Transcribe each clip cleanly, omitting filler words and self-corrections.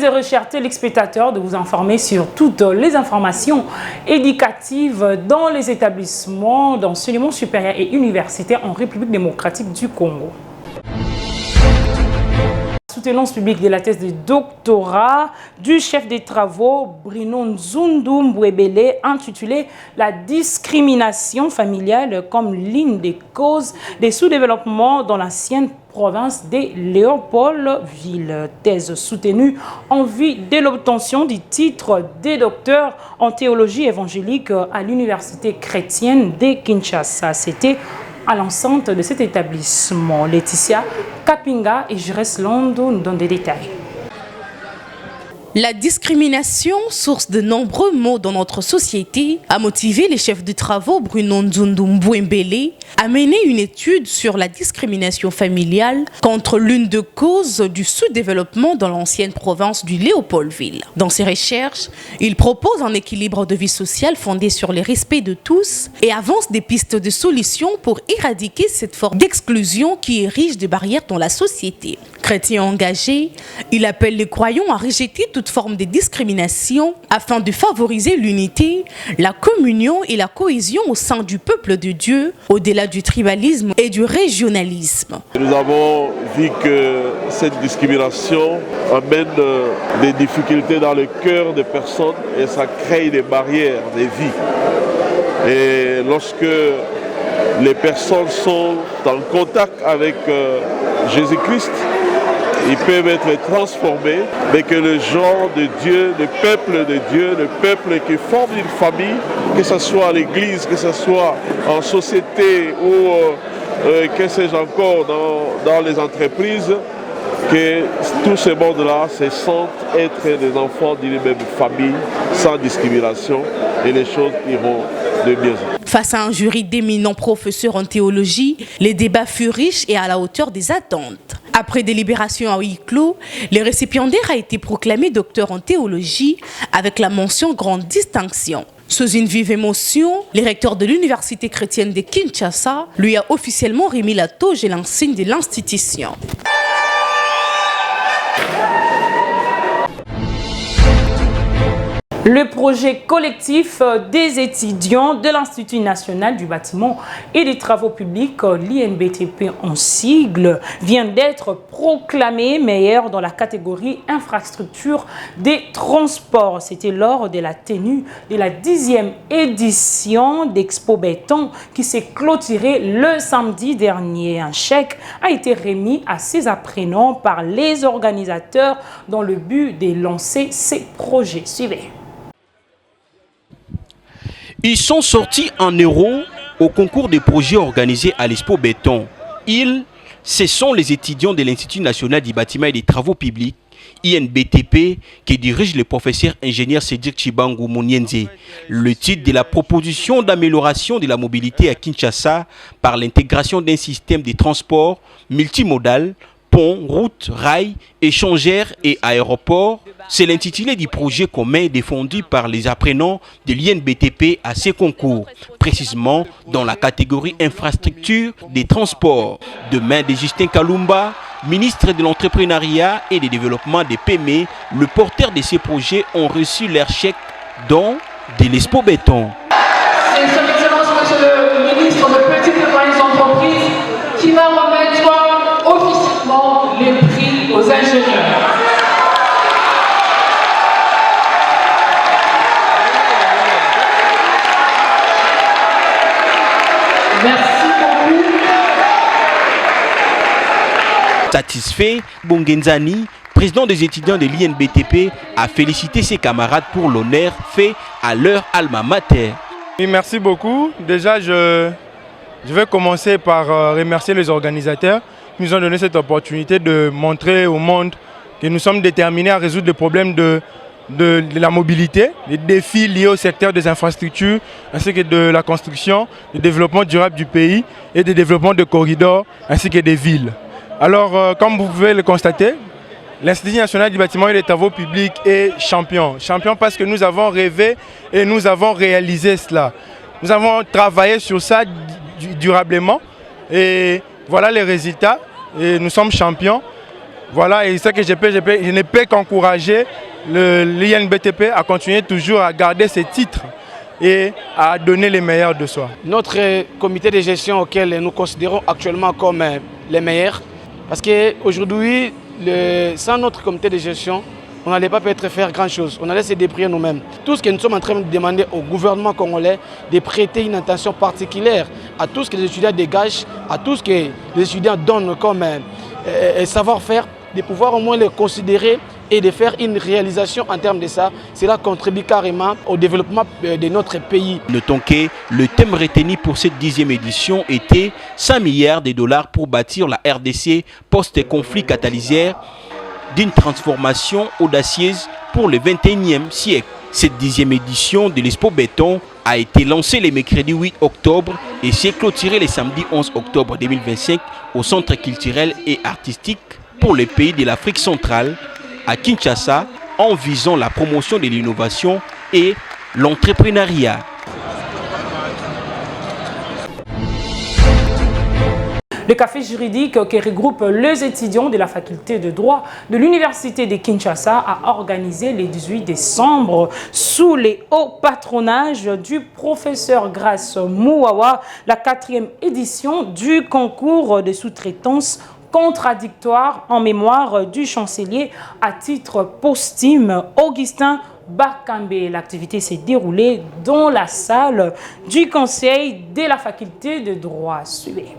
très heureux, chers téléspectateurs, de vous informer sur toutes les informations éducatives dans les établissements d'enseignement supérieur et universitaire en République démocratique du Congo. Soutenance publique de la thèse de doctorat du chef des travaux Bruno Nzundu Mbouébélé intitulée « La discrimination familiale comme l'une des causes des sous-développements dans l'ancienne province de Léopoldville ». Thèse soutenue en vue de l'obtention du titre de docteur en théologie évangélique à l'université chrétienne de Kinshasa. C'était à l'enceinte de cet établissement. Laetitia Kapinga et Jérès Londo nous donnent des détails. La discrimination, source de nombreux maux dans notre société, a motivé les chefs de travaux Bruno Nzundu Mbouébélé à mener une étude sur la discrimination familiale contre l'une des causes du sous-développement dans l'ancienne province du Léopoldville. Dans ses recherches, il propose un équilibre de vie sociale fondé sur le respect de tous et avance des pistes de solutions pour éradiquer cette forme d'exclusion qui érige des barrières dans la société. Chrétien engagé, il appelle les croyants à rejeter toute forme de discrimination afin de favoriser l'unité, la communion et la cohésion au sein du peuple de Dieu, au-delà du tribalisme et du régionalisme. Nous avons vu que cette discrimination amène des difficultés dans le cœur des personnes et ça crée des barrières, des vies. Et lorsque les personnes sont en contact avec Jésus-Christ, ils peuvent être transformés, mais que le genre de Dieu, le peuple de Dieu, le peuple qui forme une famille, que ce soit à l'église, que ce soit en société ou que sais-je encore dans les entreprises, que tout ce monde-là se sentent être des enfants d'une même famille, sans discrimination, et les choses iront de mieux. Face à un jury d'éminents professeurs en théologie, les débats furent riches et à la hauteur des attentes. Après délibération à huis clos, le récipiendaire a été proclamé docteur en théologie avec la mention grande distinction. Sous une vive émotion, le recteur de l'université chrétienne de Kinshasa lui a officiellement remis la toge et l'insigne de l'institution. Le projet collectif des étudiants de l'Institut national du bâtiment et des travaux publics, l'INBTP en sigle, vient d'être proclamé meilleur dans la catégorie infrastructure des transports. C'était lors de la tenue de la 10e édition d'Expo Béton qui s'est clôturée le samedi dernier. Un chèque a été remis à ces apprenants par les organisateurs dans le but de lancer ces projets. Suivez. Ils sont sortis en euros au concours des projets organisés à l'Expo Béton. Ce sont les étudiants de l'Institut national du bâtiment et des travaux publics, INBTP, qui dirige le professeur ingénieur Cédric Chibangu Mounienze. Le titre de la proposition d'amélioration de la mobilité à Kinshasa par l'intégration d'un système de transport multimodal, ponts, routes, rails, échangeurs et aéroports, c'est l'intitulé du projet commun défendu par les apprenants de l'INBTP à ces concours, précisément dans la catégorie infrastructure des transports. De main de Justin Kalumba, ministre de l'entrepreneuriat et du développement des PME, le porteur de ces projets ont reçu leur chèque don de l'Expo Béton. C'est son Excellence, Monsieur le ministre de Petites et Moyennes Entreprises, qui va remettre officiellement les prix aux ingénieurs. Merci beaucoup. Satisfait, Bongenzani, président des étudiants de l'INBTP, a félicité ses camarades pour l'honneur fait à leur alma mater. Oui, merci beaucoup. Déjà, je vais commencer par remercier les organisateurs qui nous ont donné cette opportunité de montrer au monde que nous sommes déterminés à résoudre les problèmes de la mobilité, les défis liés au secteur des infrastructures, ainsi que de la construction, du développement durable du pays et du développement de corridors, ainsi que des villes. Alors, comme vous pouvez le constater, l'Institut national du bâtiment et des travaux publics est champion. Champion parce que nous avons rêvé et nous avons réalisé cela. Nous avons travaillé sur ça durablement et voilà les résultats. Et nous sommes champions. Voilà, et ce que je ne peux qu'encourager l'INBTP à continuer toujours à garder ses titres et à donner les meilleurs de soi. Notre comité de gestion auquel nous considérons actuellement comme les meilleurs, parce qu'aujourd'hui, sans notre comité de gestion, on n'allait pas peut-être faire grand-chose, on allait se débrouiller nous-mêmes. Tout ce que nous sommes en train de demander au gouvernement congolais, de prêter une attention particulière à tout ce que les étudiants dégagent, à tout ce que les étudiants donnent comme savoir-faire, de pouvoir au moins les considérer et de faire une réalisation en termes de ça. Cela contribue carrément au développement de notre pays. Notons que le thème retenu pour cette 10e édition était 100 milliards de dollars pour bâtir la RDC post-conflit catalyseur d'une transformation audacieuse pour le 21e siècle. Cette 10e édition de l'Expo Béton a été lancée le mercredi 8 octobre et s'est clôturée le samedi 11 octobre 2025 au Centre culturel et artistique pour les pays de l'Afrique centrale à Kinshasa en visant la promotion de l'innovation et l'entrepreneuriat. Le café juridique qui regroupe les étudiants de la faculté de droit de l'université de Kinshasa a organisé le 18 décembre sous les hauts patronages du professeur Grace Mouawa la 4e édition du concours de sous-traitance contradictoire en mémoire du chancelier à titre posthume Augustin Bakambe. L'activité s'est déroulée dans la salle du conseil de la faculté de droit. Suivez.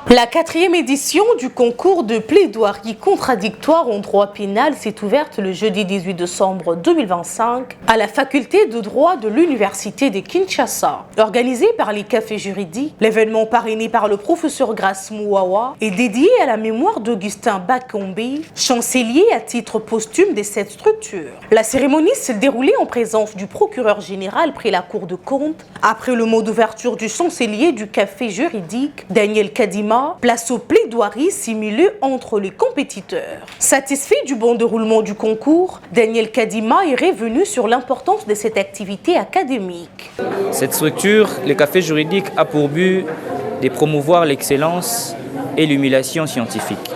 La 4e édition du concours de plaidoirie contradictoire en droit pénal s'est ouverte le jeudi 18 décembre 2025 à la faculté de droit de l'université de Kinshasa. Organisé par les cafés juridiques, l'événement parrainé par le professeur Grace Mouawa est dédié à la mémoire d'Augustin Bakambe, chancelier à titre posthume de cette structure. La cérémonie s'est déroulée en présence du procureur général près la Cour de compte. Après le mot d'ouverture du chancelier du café juridique, Daniel Kadima, place aux plaidoiries simulées entre les compétiteurs. Satisfait du bon déroulement du concours, Daniel Kadima est revenu sur l'importance de cette activité académique. Cette structure, le café juridique, a pour but de promouvoir l'excellence et l'humiliation scientifique.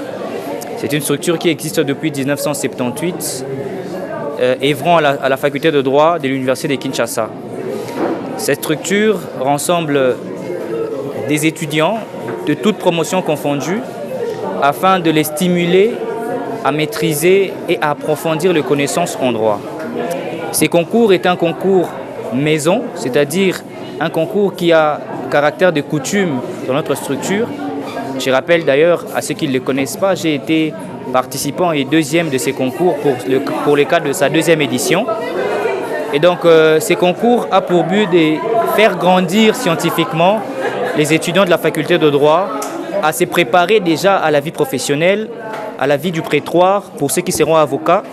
C'est une structure qui existe depuis 1978, œuvrant à la faculté de droit de l'université de Kinshasa. Cette structure rassemble des étudiants de toutes promotions confondues afin de les stimuler à maîtriser et à approfondir les connaissances en droit. Ces concours est un concours maison, c'est-à-dire un concours qui a caractère de coutume dans notre structure. Je rappelle d'ailleurs à ceux qui ne le connaissent pas, j'ai été participant et deuxième de ces concours pour le cadre de sa 2e édition. Et donc ces concours a pour but de faire grandir scientifiquement les étudiants de la faculté de droit à se préparer déjà à la vie professionnelle, à la vie du prétoire pour ceux qui seront avocats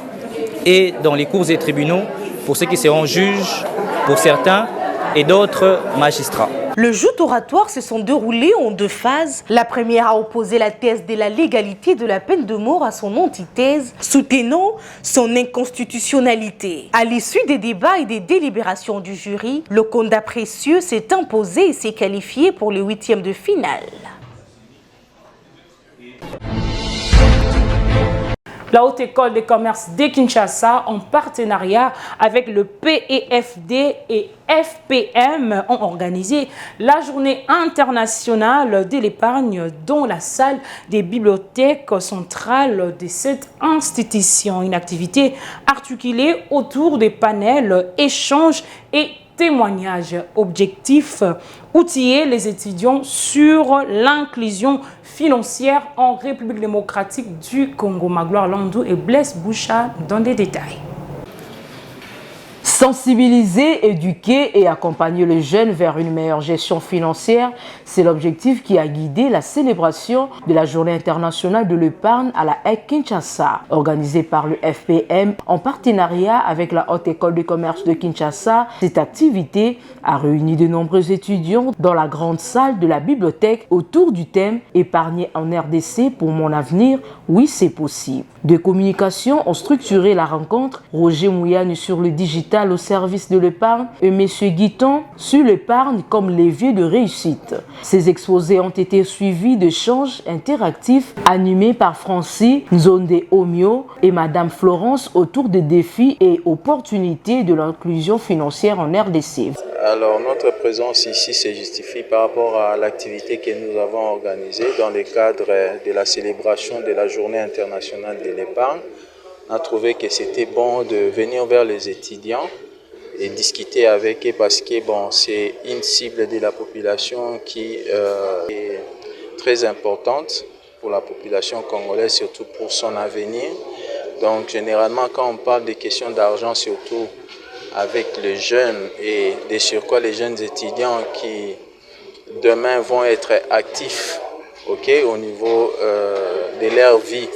et dans les cours et tribunaux pour ceux qui seront juges pour certains et d'autres magistrats. Le joute oratoire se sont déroulés en 2 phases. La première a opposé la thèse de la légalité de la peine de mort à son antithèse, soutenant son inconstitutionnalité. À l'issue des débats et des délibérations du jury, le candidat précieux s'est imposé et s'est qualifié pour le 8e de finale. La Haute École de commerce de Kinshasa, en partenariat avec le PEFD et FPM, ont organisé la journée internationale de l'épargne dans la salle des bibliothèques centrales de cette institution. Une activité articulée autour des panels, échanges et témoignages. Objectif, outiller les étudiants sur l'inclusion financière en République démocratique du Congo. Magloire Landou et Blaise Boucha dans des détails. Sensibiliser, éduquer et accompagner les jeunes vers une meilleure gestion financière, c'est l'objectif qui a guidé la célébration de la Journée internationale de l'épargne à la HEC Kinshasa. Organisée par le FPM en partenariat avec la Haute École de commerce de Kinshasa, cette activité a réuni de nombreux étudiants dans la grande salle de la bibliothèque autour du thème « Épargner en RDC pour mon avenir, oui c'est possible ». Des communications ont structuré la rencontre. Roger Mouyane sur le digital au service de l'épargne et M. Guiton sur l'épargne comme levier de réussite. Ces exposés ont été suivis d'échanges interactifs animés par Francis Nzonde Omio et Madame Florence autour des défis et opportunités de l'inclusion financière en RDC. Alors, notre présence ici se justifie par rapport à l'activité que nous avons organisée dans le cadre de la célébration de la Journée internationale de l'épargne. On a trouvé que c'était bon de venir vers les étudiants et discuter avec eux parce que c'est une cible de la population qui est très importante pour la population congolaise, surtout pour son avenir. Donc, généralement, quand on parle des questions d'argent, surtout avec les jeunes et de surcroît les jeunes étudiants qui demain vont être actifs au niveau de leur vie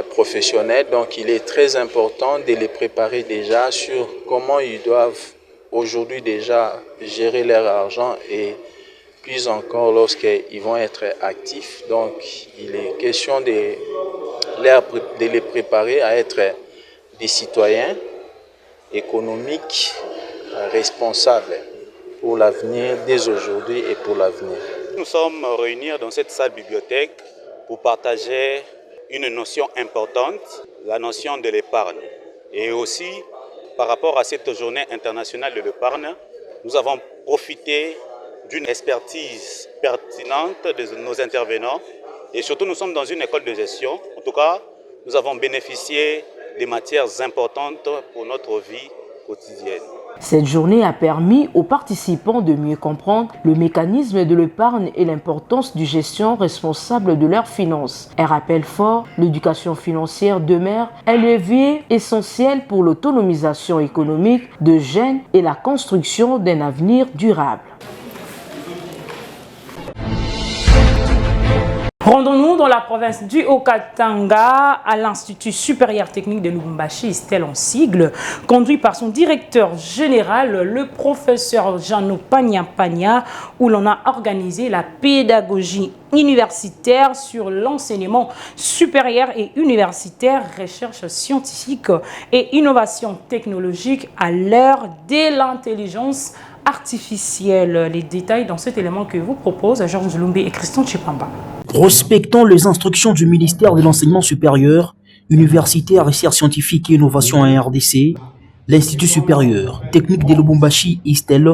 professionnelle. Donc il est très important de les préparer déjà sur comment ils doivent aujourd'hui déjà gérer leur argent et plus encore lorsqu'ils vont être actifs. Donc il est question de les préparer à être des citoyens économiques responsables pour l'avenir, dès aujourd'hui et pour l'avenir. Nous sommes réunis dans cette salle bibliothèque pour partager une notion importante, la notion de l'épargne. Et aussi, par rapport à cette journée internationale de l'épargne, nous avons profité d'une expertise pertinente de nos intervenants. Et surtout, nous sommes dans une école de gestion. En tout cas, nous avons bénéficié des matières importantes pour notre vie quotidienne. Cette journée a permis aux participants de mieux comprendre le mécanisme de l'épargne et l'importance du gestion responsable de leurs finances. Elle rappelle fort, l'éducation financière demeure un levier essentiel pour l'autonomisation économique de jeunes et la construction d'un avenir durable. Rendons-nous dans la province du Haut-Katanga à l'Institut supérieur technique de Lubumbashi, Estelle en sigle, conduit par son directeur général, le professeur Jeannot Pagna, où l'on a organisé la pédagogie universitaire sur l'enseignement supérieur et universitaire, recherche scientifique et innovation technologique à l'heure de l'intelligence artificielle. Les détails dans cet élément que vous propose Georges Lumbe et Christian Chipamba. Respectant les instructions du ministère de l'Enseignement supérieur, universitaire, recherche scientifique et innovation en RDC, l'Institut supérieur technique de Lubumbashi, Estelle,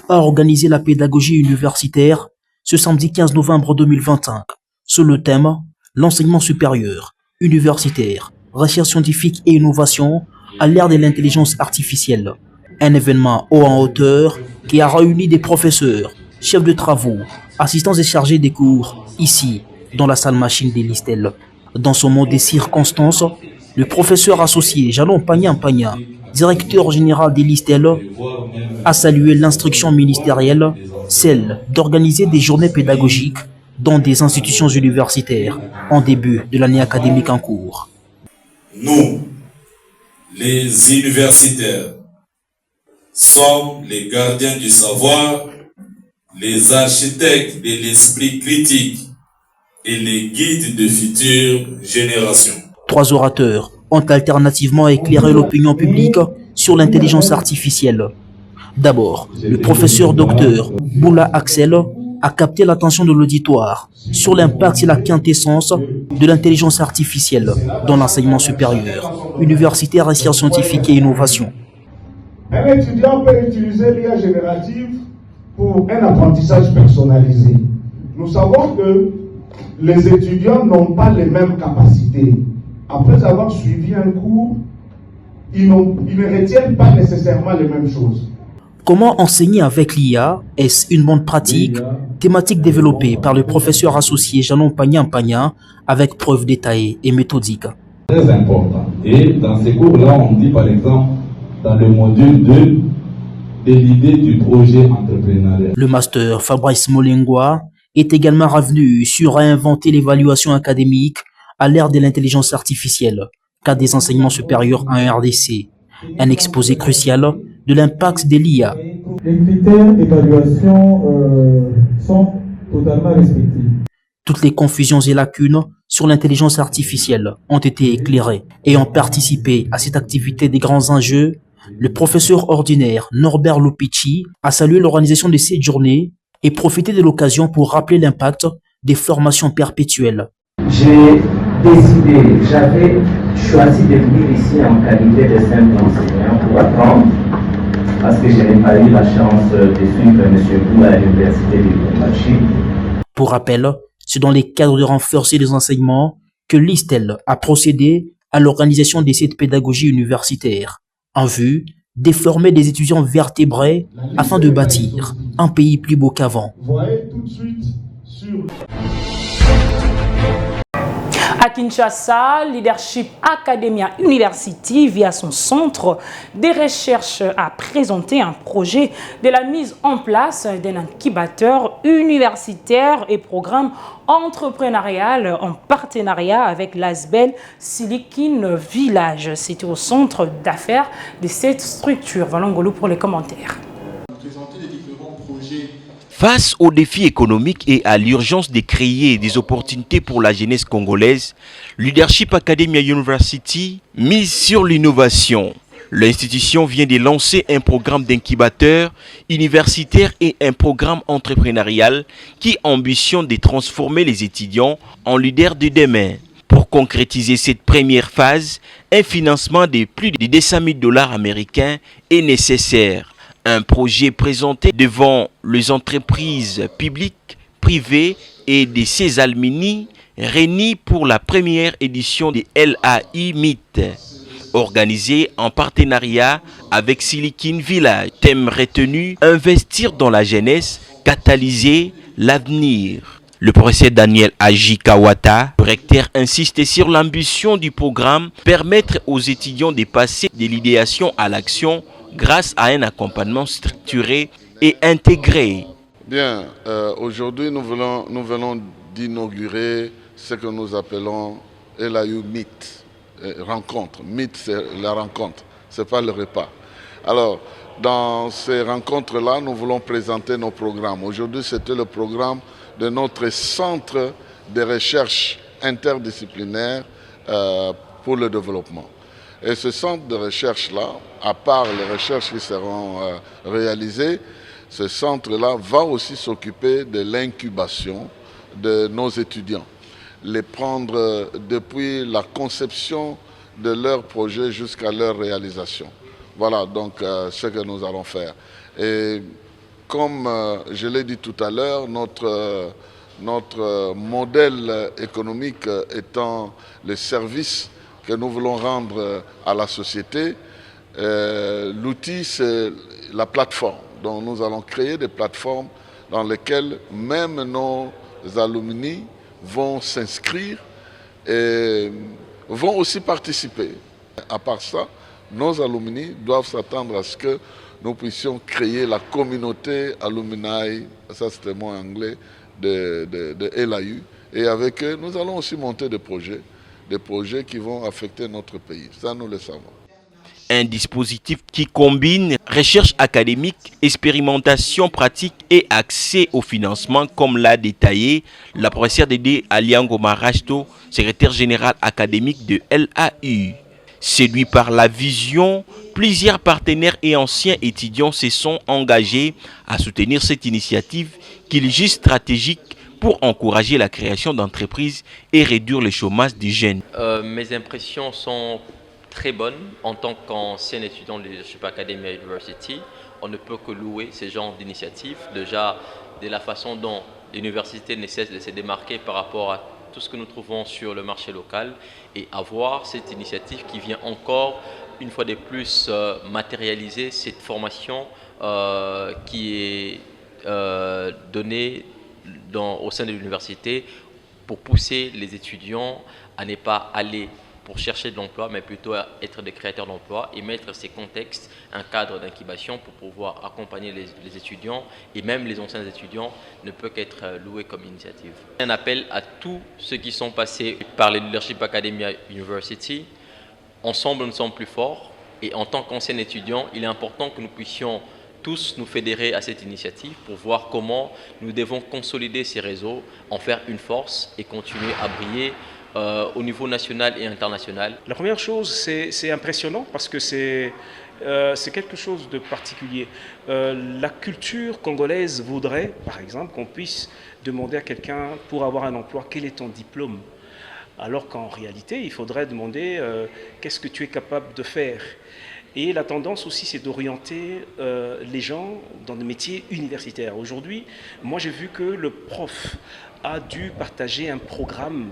a organisé la pédagogie universitaire ce samedi 15 novembre 2025 sur le thème « L'enseignement supérieur, universitaire, recherche scientifique et innovation à l'ère de l'intelligence artificielle ». Un événement haut en hauteur qui a réuni des professeurs, chefs de travaux, assistants et chargés des cours, ici, dans la salle machine de l'Estelle. Dans ce mot des circonstances, le professeur associé Jalon Pagna, directeur général de l'Estelle, a salué l'instruction ministérielle, celle d'organiser des journées pédagogiques dans des institutions universitaires en début de l'année académique en cours. Nous, les universitaires, sommes les gardiens du savoir, les architectes de l'esprit critique et les guides de futures générations. Trois orateurs ont alternativement éclairé l'opinion publique sur l'intelligence artificielle. D'abord, le professeur docteur Boula Axel a capté l'attention de l'auditoire sur l'impact et la quintessence de l'intelligence artificielle dans l'enseignement supérieur, universitaire et sciences scientifiques et innovation. Un étudiant peut utiliser l'IA générative pour un apprentissage personnalisé. Nous savons que les étudiants n'ont pas les mêmes capacités. Après avoir suivi un cours, ils ne retiennent pas nécessairement les mêmes choses. Comment enseigner avec l'IA? Est-ce une bonne pratique? Thématique développée par le professeur associé Jalon Pagna avec preuves détaillées et méthodiques. Très important. Et dans ces cours-là, on dit par exemple, dans le module 2, de l'idée du projet entrepreneurial. Le master Fabrice Molengwa est également revenu sur réinventer l'évaluation académique à l'ère de l'intelligence artificielle, cas des enseignements supérieurs en RDC. Un exposé crucial de l'impact de l'IA. Les critères d'évaluation sont totalement respectés. Toutes les confusions et lacunes sur l'intelligence artificielle ont été éclairées et ont participé à cette activité des grands enjeux Le professeur ordinaire Norbert Lupici a salué l'organisation de cette journée et profité de l'occasion pour rappeler l'impact des formations perpétuelles. J'ai décidé, j'avais choisi de venir ici en qualité de simple enseignant pour apprendre, parce que je n'ai pas eu la chance de suivre M. Bou à l'université de Lubumbashi. Pour rappel, c'est dans les cadres de renforcer les enseignements que l'ISTEL a procédé à l'organisation de cette pédagogie universitaire en vue de former des étudiants vertébrés afin de bâtir un pays plus beau qu'avant. Voyez tout de suite sur... À Kinshasa, Leadership Academia University, via son centre de recherche, a présenté un projet de la mise en place d'un incubateur universitaire et programme entrepreneurial en partenariat avec l'ASBEL Silicon Village. C'était au centre d'affaires de cette structure. Valongolo pour les commentaires. Face aux défis économiques et à l'urgence de créer des opportunités pour la jeunesse congolaise, Leadership Academia University mise sur l'innovation. L'institution vient de lancer un programme d'incubateur universitaire et un programme entrepreneurial qui ambitionne de transformer les étudiants en leaders de demain. Pour concrétiser cette première phase, un financement de plus de 200 000 $ américains est nécessaire. Un projet présenté devant les entreprises publiques, privées et de ses alumni réunis pour la première édition de LAI Meet, organisée en partenariat avec Silicon Village. Thème retenu, investir dans la jeunesse, catalyser l'avenir. Le professeur Daniel Aji Kawata, directeur, insiste sur l'ambition du programme, permettre aux étudiants de passer de l'idéation à l'action grâce à un accompagnement structuré et intégré. Bien, aujourd'hui nous venons d'inaugurer ce que nous appelons LAU Meet, rencontre. Meet, c'est la rencontre, ce n'est pas le repas. Alors, dans ces rencontres-là, nous voulons présenter nos programmes. Aujourd'hui, c'était le programme de notre centre de recherche interdisciplinaire pour le développement. Et ce centre de recherche-là, à part les recherches qui seront réalisées, ce centre-là va aussi s'occuper de l'incubation de nos étudiants. Les prendre depuis la conception de leur projet jusqu'à leur réalisation. Voilà donc ce que nous allons faire. Et comme je l'ai dit tout à l'heure, notre modèle économique étant le service que nous voulons rendre à la société, l'outil c'est la plateforme. Donc nous allons créer des plateformes dans lesquelles même nos alumni vont s'inscrire et vont aussi participer. À part ça, nos alumni doivent s'attendre à ce que nous puissions créer la communauté alumni, ça c'était le mot anglais, de LAU. Et avec eux, nous allons aussi monter des projets qui vont affecter notre pays. Ça, nous le savons. Un dispositif qui combine recherche académique, expérimentation pratique et accès au financement, comme l'a détaillé la professeure Dédé Aliango Marasto, secrétaire général académique de LAU. Séduit par la vision, plusieurs partenaires et anciens étudiants se sont engagés à soutenir cette initiative qu'ils jugent stratégique pour encourager la création d'entreprises et réduire le chômage des jeunes. Mes impressions sont très bonnes. En tant qu'ancien étudiant de Leadership Academia University, on ne peut que louer ce genre d'initiative. Déjà, de la façon dont l'université ne cesse de se démarquer par rapport à tout ce que nous trouvons sur le marché local et avoir cette initiative qui vient encore une fois de plus matérialiser cette formation qui est donnée au sein de l'université pour pousser les étudiants à ne pas aller pour chercher de l'emploi, mais plutôt à être des créateurs d'emplois et mettre ces contextes, un cadre d'incubation pour pouvoir accompagner les étudiants et même les anciens étudiants ne peut qu'être loué comme initiative. Un appel à tous ceux qui sont passés par le Leadership Academia University. Ensemble, nous sommes plus forts et en tant qu'anciens étudiants, il est important que nous puissions tous nous fédérer à cette initiative pour voir comment nous devons consolider ces réseaux, en faire une force et continuer à briller au niveau national et international. La première chose, c'est impressionnant parce que c'est c'est quelque chose de particulier. La culture congolaise voudrait, par exemple, qu'on puisse demander à quelqu'un, pour avoir un emploi, quel est ton diplôme? Alors qu'en réalité, il faudrait demander qu'est-ce que tu es capable de faire. Et la tendance aussi, c'est d'orienter les gens dans des métiers universitaires. Aujourd'hui, moi j'ai vu que le prof a dû partager un programme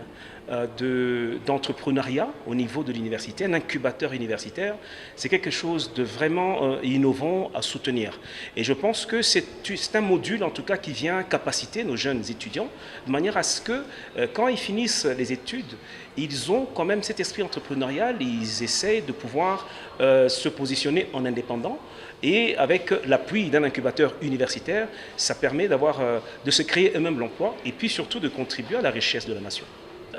d'entrepreneuriat au niveau de l'université, un incubateur universitaire. C'est quelque chose de vraiment innovant à soutenir. Et je pense que c'est un module en tout cas qui vient capaciter nos jeunes étudiants de manière à ce que quand ils finissent les études, ils ont quand même cet esprit entrepreneurial, ils essayent de pouvoir se positionner en indépendant. Et avec l'appui d'un incubateur universitaire, ça permet de se créer eux-mêmes l'emploi et puis surtout de contribuer à la richesse de la nation.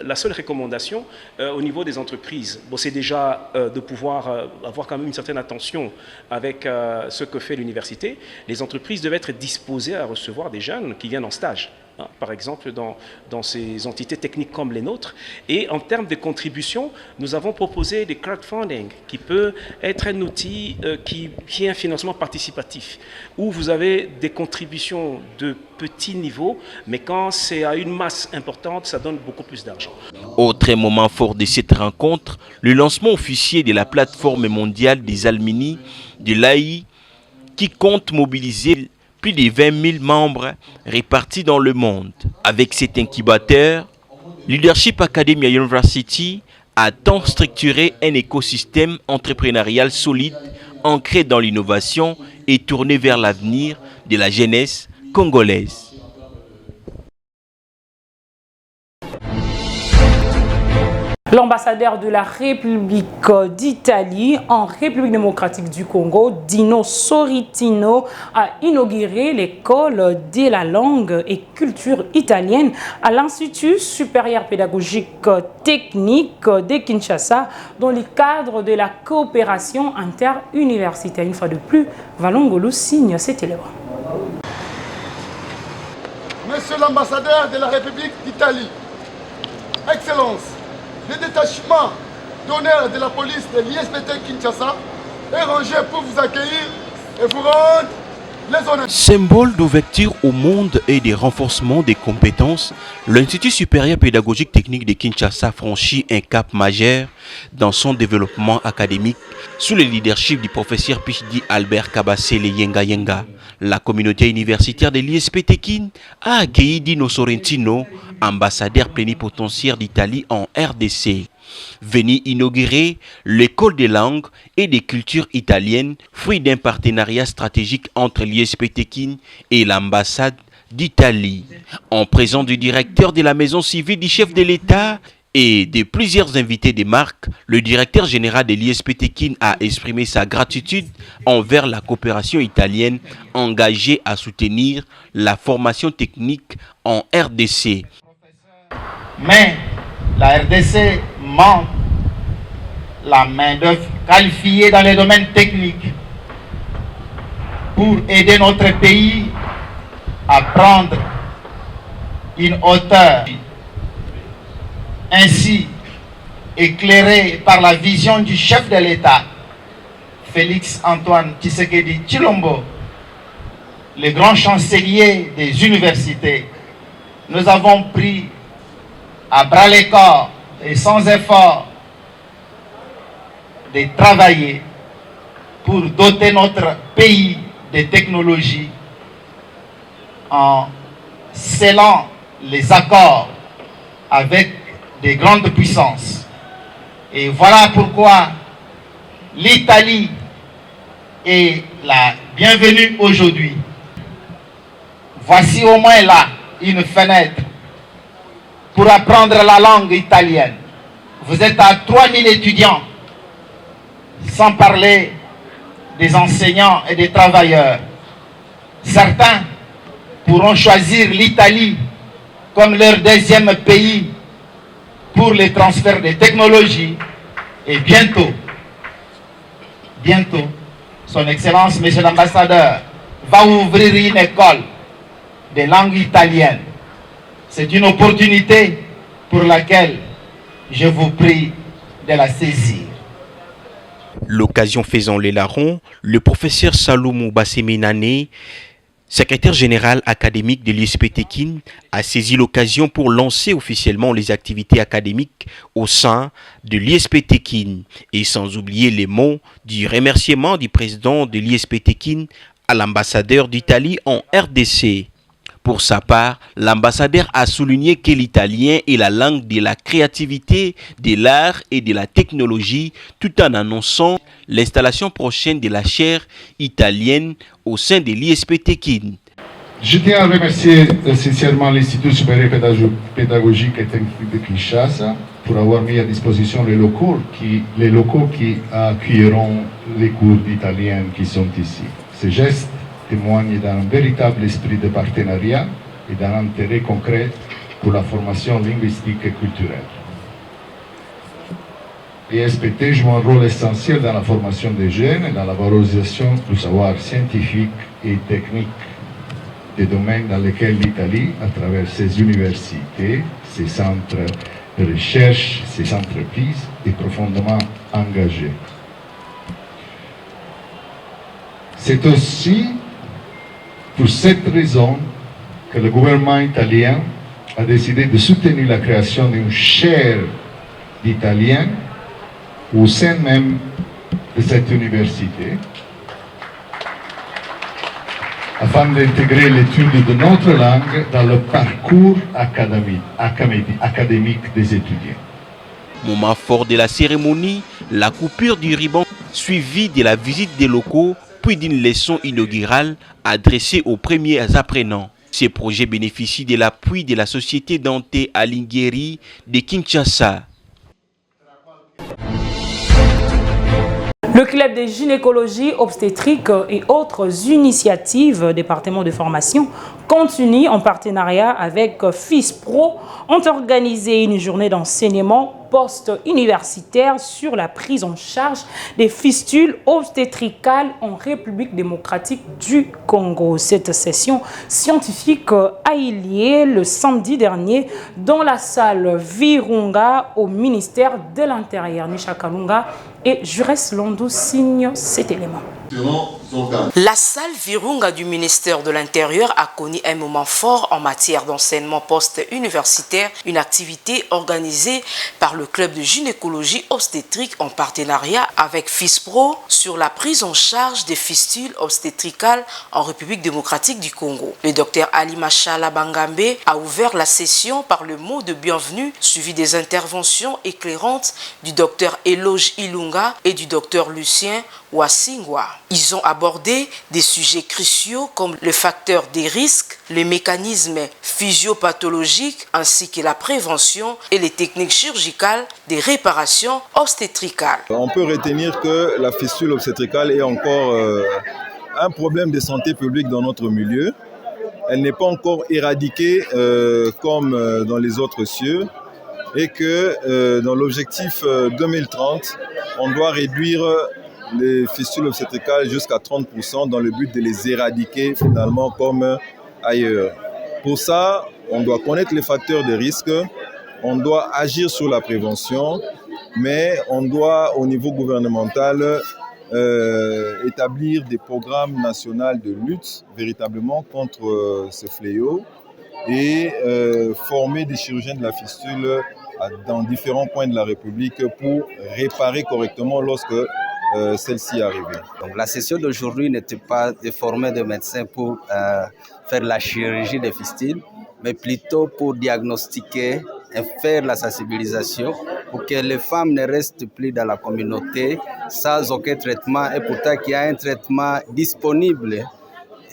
La seule recommandation au niveau des entreprises, c'est déjà de pouvoir avoir quand même une certaine attention avec ce que fait l'université. Les entreprises doivent être disposées à recevoir des jeunes qui viennent en stage. Par exemple dans ces entités techniques comme les nôtres. Et en termes de contribution, nous avons proposé des crowdfunding qui peut être un outil qui est un financement participatif, où vous avez des contributions de petit niveau, mais quand c'est à une masse importante, ça donne beaucoup plus d'argent. Autre moment fort de cette rencontre, le lancement officiel de la plateforme mondiale des alumni de l'AI qui compte mobiliser plus de 20 000 membres répartis dans le monde. Avec cet incubateur, Leadership Academia University a tant structuré un écosystème entrepreneurial solide, ancré dans l'innovation et tourné vers l'avenir de la jeunesse congolaise. L'ambassadeur de la République d'Italie en République démocratique du Congo, Dino Sorrentino, a inauguré l'école de la langue et culture italienne à l'Institut supérieur pédagogique technique de Kinshasa dans le cadre de la coopération interuniversitaire. Une fois de plus, Valongolo signe cet élément. Monsieur l'ambassadeur de la République d'Italie, Excellence, le détachement d'honneur de la police de l'ISPT Kinshasa est rangé pour vous accueillir et vous rendre les honneurs. Symbole d'ouverture au monde et de renforcement des compétences, l'Institut supérieur pédagogique technique de Kinshasa franchit un cap majeur dans son développement académique sous le leadership du professeur PhD Albert Kabasele Yenga Yenga. La communauté universitaire de l'ISPT Kin a accueilli Dino Sorrentino, ambassadeur plénipotentiaire d'Italie en RDC, venu inaugurer l'école des langues et des cultures italiennes, fruit d'un partenariat stratégique entre l'ISPT Kin et l'ambassade d'Italie. En présence du directeur de la maison civile du chef de l'État et de plusieurs invités des marques, le directeur général de l'ISPT Kin a exprimé sa gratitude envers la coopération italienne engagée à soutenir la formation technique en RDC. Mais la RDC manque la main-d'œuvre qualifiée dans les domaines techniques pour aider notre pays à prendre une hauteur. Ainsi, éclairé par la vision du chef de l'État, Félix Antoine Tshisekedi Tshilombo, le grand chancelier des universités, nous avons pris à bras-le-corps et sans effort de travailler pour doter notre pays de technologies en scellant les accords avec des grandes puissances. Et voilà pourquoi l'Italie est la bienvenue aujourd'hui. Voici au moins là une fenêtre pour apprendre la langue italienne. Vous êtes à 3000 étudiants, sans parler des enseignants et des travailleurs. Certains pourront choisir l'Italie comme leur deuxième pays pour les transferts de technologies. Et bientôt, son Excellence, Monsieur l'Ambassadeur, va ouvrir une école de langue italienne. C'est une opportunité pour laquelle je vous prie de la saisir. L'occasion faisant les larrons, le professeur Salomon Basseminane, secrétaire général académique de l'ISP Tekin, a saisi l'occasion pour lancer officiellement les activités académiques au sein de l'ISP Tekin, et sans oublier les mots du remerciement du président de l'ISP Tekin à l'ambassadeur d'Italie en RDC. Pour sa part, l'ambassadeur a souligné que l'italien est la langue de la créativité, de l'art et de la technologie, tout en annonçant l'installation prochaine de la chaire italienne au sein de l'ISP Tekin. Je tiens à remercier sincèrement l'Institut supérieur pédagogique et technique de Kinshasa pour avoir mis à disposition les locaux qui accueilleront les cours d'italien qui sont ici. Ce geste témoigne d'un véritable esprit de partenariat et d'un intérêt concret pour la formation linguistique et culturelle. L'ISPT joue un rôle essentiel dans la formation des jeunes et dans la valorisation du savoir scientifique et technique, des domaines dans lesquels l'Italie, à travers ses universités, ses centres de recherche, ses entreprises, est profondément engagée. C'est aussi pour cette raison que le gouvernement italien a décidé de soutenir la création d'une chaire d'italien au sein même de cette université, afin d'intégrer l'étude de notre langue dans le parcours académique des étudiants. Moment fort de la cérémonie, la coupure du ruban suivie de la visite des locaux, puis d'une leçon inaugurale adressée aux premiers apprenants. Ces projets bénéficient de l'appui de la société Dante Alighieri de Kinshasa. Le club de gynécologie, obstétrique et autres initiatives, département de formation, continue en partenariat avec FISPRO, ont organisé une journée d'enseignement post-universitaire sur la prise en charge des fistules obstétricales en République démocratique du Congo. Cette session scientifique a eu lieu le samedi dernier dans la salle Virunga au ministère de l'Intérieur. Nisha Kalunga et Jurès Londo signent cet élément. La salle Virunga du ministère de l'Intérieur a connu un moment fort en matière d'enseignement post-universitaire, une activité organisée par le club de gynécologie obstétrique en partenariat avec FISPRO sur la prise en charge des fistules obstétricales en République démocratique du Congo. Le docteur Ali Machala Bangambe a ouvert la session par le mot de bienvenue suivi des interventions éclairantes du docteur Eloge Ilunga et du docteur Lucien Wasingwa. Ils ont abordé des sujets cruciaux comme le facteur des risques, les mécanismes physiopathologiques ainsi que la prévention et les techniques chirurgicales des réparations obstétricales. On peut retenir que la fistule obstétricale est encore un problème de santé publique dans notre milieu. Elle n'est pas encore éradiquée comme dans les autres cieux et que dans l'objectif 2030, on doit réduire les fistules obstétricales jusqu'à 30% dans le but de les éradiquer finalement comme ailleurs. Pour ça, on doit connaître les facteurs de risque, on doit agir sur la prévention, mais on doit au niveau gouvernemental établir des programmes nationaux de lutte véritablement contre ce fléau et former des chirurgiens de la fistule dans différents coins de la République pour réparer correctement lorsque celle-ci est arrivée. Donc, la session d'aujourd'hui n'était pas de former des médecins pour faire la chirurgie des fistules, mais plutôt pour diagnostiquer et faire la sensibilisation pour que les femmes ne restent plus dans la communauté sans aucun traitement et pourtant qu'il y a un traitement disponible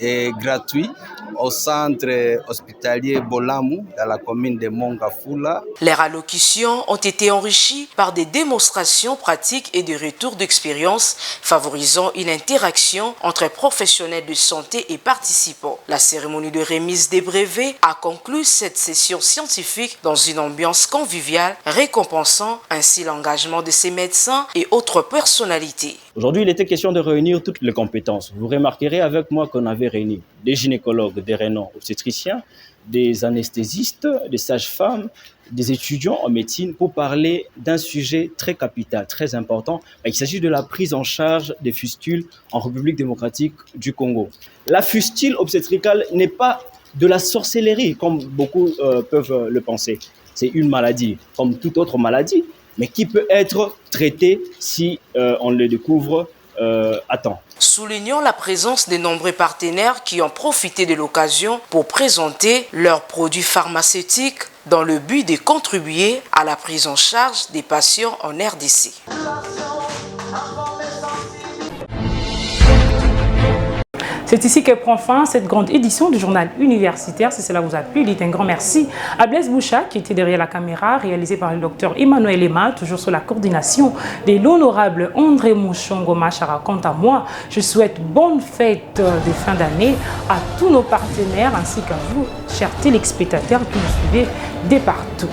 et gratuit au centre hospitalier Bolamu dans la commune de Mongafula. Les allocutions ont été enrichies par des démonstrations pratiques et des retours d'expérience favorisant une interaction entre professionnels de santé et participants. La cérémonie de remise des brevets a conclu cette session scientifique dans une ambiance conviviale, récompensant ainsi l'engagement de ces médecins et autres personnalités. Aujourd'hui, il était question de réunir toutes les compétences. Vous remarquerez avec moi qu'on avait réuni des gynécologues, des rénaux obstétriciens, des anesthésistes, des sages-femmes, des étudiants en médecine pour parler d'un sujet très capital, très important. Il s'agit de la prise en charge des fustules en République démocratique du Congo. La fustule obstétricale n'est pas de la sorcellerie, comme beaucoup peuvent le penser. C'est une maladie, comme toute autre maladie, mais qui peut être traitée si on le découvre à temps. Soulignons la présence de nombreux partenaires qui ont profité de l'occasion pour présenter leurs produits pharmaceutiques dans le but de contribuer à la prise en charge des patients en RDC. C'est ici que prend fin cette grande édition du journal universitaire. Si cela vous a plu, dites un grand merci à Blaise Boucha qui était derrière la caméra, réalisé par le docteur Emmanuel Ema, toujours sous la coordination de l'honorable André Mouchongo Machara. Quant à moi, je souhaite bonne fête de fin d'année à tous nos partenaires ainsi qu'à vous, chers téléspectateurs qui nous suivez de partout.